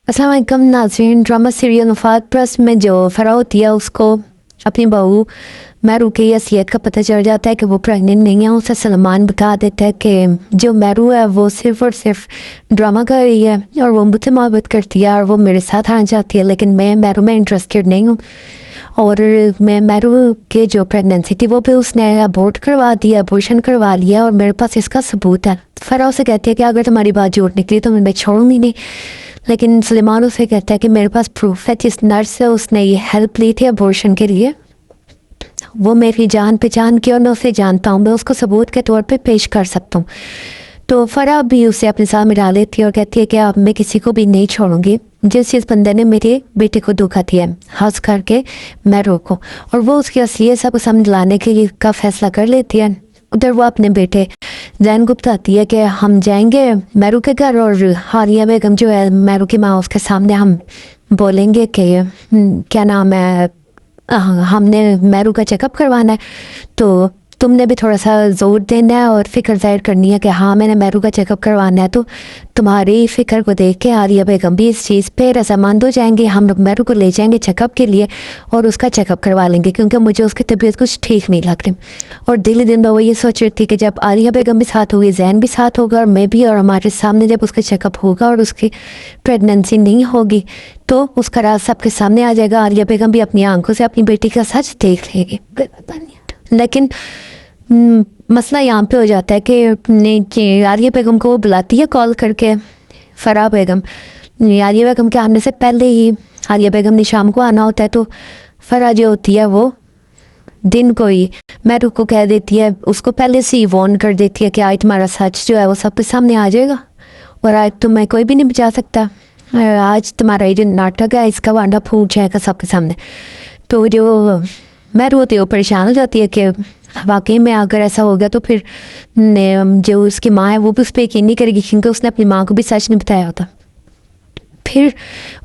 अस्सलाम वालेकुम नाज़रीन। ड्रामा सीरियल वफात ट्रस्ट में जो फ़रा होती है उसको अपनी बहू मैरू की हैसियत का पता चल जाता है कि वो प्रेग्नेंट नहीं है। उसे सलमान बता देता है कि जो मैरू है वो सिर्फ़ और सिर्फ ड्रामा कर रही है और वो मुझसे मोहब्बत करती है और वो मेरे साथ आना चाहती है, लेकिन मैं मैरू में इंटरेस्टेड नहीं हूँ। और मैं मैरू के जो प्रेगनेंसी थी वो भी उसने अबॉर्ट करवा दिया, अबॉर्शन करवा लिया और मेरे पास इसका सबूत है। फ़रा उसे कहती है कि अगर तुम्हारी बात झूठ निकली तो मैं छोड़ूंगी नहीं, लेकिन सुलेमान उसे कहता है कि मेरे पास प्रूफ है। जिस नर्स से उसने ये हेल्प ली थी अबॉर्शन के लिए वो मेरी जान पहचान की और मैं उसे जानता हूँ, मैं उसको सबूत के तौर पे पेश कर सकता हूँ। तो फ़रा भी उसे अपने साथ मिला लेती है और कहती है कि अब मैं किसी को भी नहीं छोड़ूंगी जिस बंदे ने मेरे बेटे को धोखा दिया है, खास करके मैरू को। और वो उसकी असलियत सब समझ लाने के का फैसला कर लेती है। उधर वो अपने बेटे जैन को बताती है कि हम जाएंगे मैरू के घर और हारिया बेगम जो है मैरू की माँ उसके सामने हम बोलेंगे कि क्या नाम है हमने मैरू का चेकअप करवाना है, तो तुमने भी थोड़ा सा जोर देना है और फिक्र जाहिर करनी है कि हाँ मैंने मैरू का चेकअप करवाना है। तो तुम्हारी फिक्र को देख के आर्या बेगम भी इस चीज़ पे रजामंद हो जाएंगे। हम लोग मैरू को ले जाएंगे चेकअप के लिए और उसका चेकअप करवा लेंगे, क्योंकि मुझे उसकी तबीयत कुछ ठीक नहीं लग रही। और दिल दिन वो ये सोच रही थी कि जब आर्या बेगम भी साथ होगी, जैन भी साथ होगा और मैं भी, और हमारे सामने जब उसका चेकअप होगा और उसकी प्रेगनेंसी नहीं होगी तो उसका राज सबके सामने आ जाएगा। आर्या बेगम भी अपनी आंखों से अपनी बेटी का सच देख लेगी। लेकिन मसला यहाँ पे हो जाता है कि आर्या बेगम को वो बुलाती है कॉल करके फ़रा बेगम। आर्या बेगम के आने से पहले ही आर्या बेगम ने शाम को आना होता है, तो फ़रा जो होती है वो दिन को ही मैरू को कह देती है, उसको पहले से ही वार्न कर देती है कि आज तुम्हारा सच जो है वो सबके सामने आ जाएगा और आज तुम्हें कोई भी नहीं बचा सकता। आज तुम्हारा ये जो नाटक है इसका वांडा फूट जाएगा सबके सामने। तो जो मैरू होती है वो परेशान हो जाती है कि वाकई में अगर ऐसा हो गया तो फिर जो उसकी माँ है वो भी उस पर यकीन नहीं करेगी, क्योंकि उसने अपनी माँ को भी सच नहीं बताया होता। फिर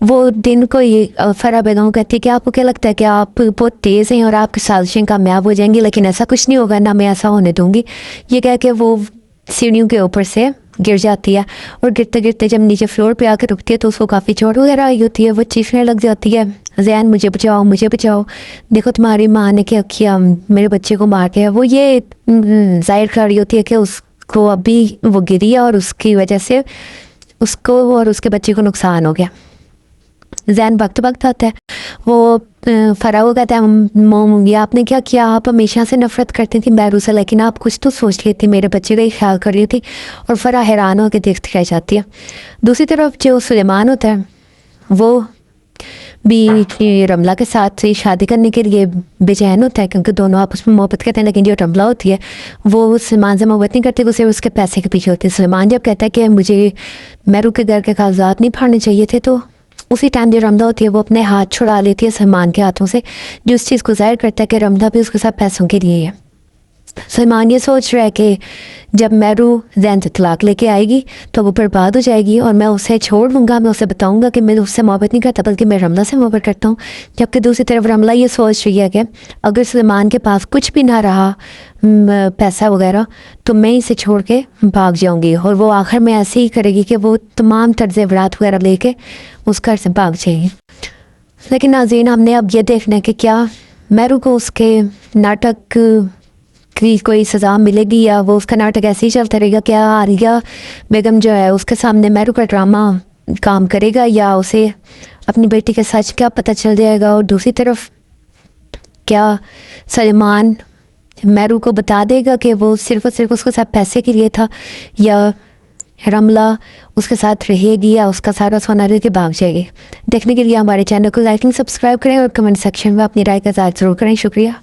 वो दिन को ये फ़रा बेगम कहती है कि आपको क्या लगता है कि आप बहुत तेज़ हैं और आपकी साजिशें कामयाब हो जाएंगी, लेकिन ऐसा कुछ नहीं होगा, ना मैं ऐसा होने दूंगी। ये कह के वो सीढ़ियों के ऊपर से गिर जाती है और गिरते गिरते जब नीचे फ्लोर पे आकर रुकती है तो उसको काफ़ी चोट वगैरह आई होती है। वो चीखने लग जाती है, जैन मुझे बचाओ, मुझे बचाओ, देखो तुम्हारी माँ ने क्या किया, मेरे बच्चे को मार के। वो ये जाहिर कर रही होती है कि उसको अभी वो गिरी है और उसकी वजह से उसको और उसके बच्चे को नुकसान हो गया। जैन वक्त वक्त आता है, वो फ़रा को कहता है मोम ये आपने क्या किया, आप हमेशा से नफ़रत करती थी मैरू से, लेकिन आप कुछ तो सोच लेती, मेरे बच्चे का ही ख्याल कर रही थी। और फ़रा हैरान होकर देखती रह जाती है। दूसरी तरफ जो सुलेमान होता है वो भी रमला के साथ से शादी करने के लिए बेचैन होता है, क्योंकि दोनों आपस में मोहब्बत करते हैं, लेकिन जो रमला होती है वो सुलेमान से मोहब्बत नहीं करती, उसे उसके पैसे के पीछे होती है। सुलेमान जब कहता है कि मुझे मैरू के घर के कागजात नहीं फाड़ने चाहिए थे, तो उसी टाइम जो रमला होती है वो अपने हाथ छुड़ा लेती है सलमान के हाथों से, जो उस चीज़ को जाहिर करता है कि रमला भी उसके साथ पैसों के लिए है। सलमान ये सोच रहा है कि जब मैरू जैन से तलाक लेके आएगी तो वो बर्बाद हो जाएगी और मैं उसे छोड़ दूंगा, मैं उसे बताऊंगा कि मैं उससे मोहब्बत नहीं करता बल्कि मैं रमला से मोहब्बत करता हूँ। जबकि दूसरी तरफ रमला ये सोच रही है कि अगर सलमान के पास कुछ भी ना रहा पैसा वगैरह तो मैं इसे छोड़ के भाग जाऊंगी, और वो आखिर में ऐसे ही करेगी कि वो तमाम तर्ज वरात वगैरह लेके उस घर से भाग जाएगी। लेकिन नाज़रीन, हमने अब ये देखना है कि क्या मैरू को उसके नाटक की कोई सज़ा मिलेगी या वो उसका नाटक ऐसे ही चलता रहेगा। क्या आर्या बेगम जो है उसके सामने मैरू का ड्रामा काम करेगा या उसे अपनी बेटी के सच का पता चल जाएगा। और दूसरी तरफ क्या सलमान मैरू को बता देगा कि वो सिर्फ और सिर्फ उसके साथ पैसे के लिए था, या रमला उसके साथ रहेगी या उसका सारा सोना लेके भाग जाएगी। देखने के लिए हमारे चैनल को लाइक एंड सब्सक्राइब करें और कमेंट सेक्शन में अपनी राय का इज़हार ज़रूर करें। शुक्रिया।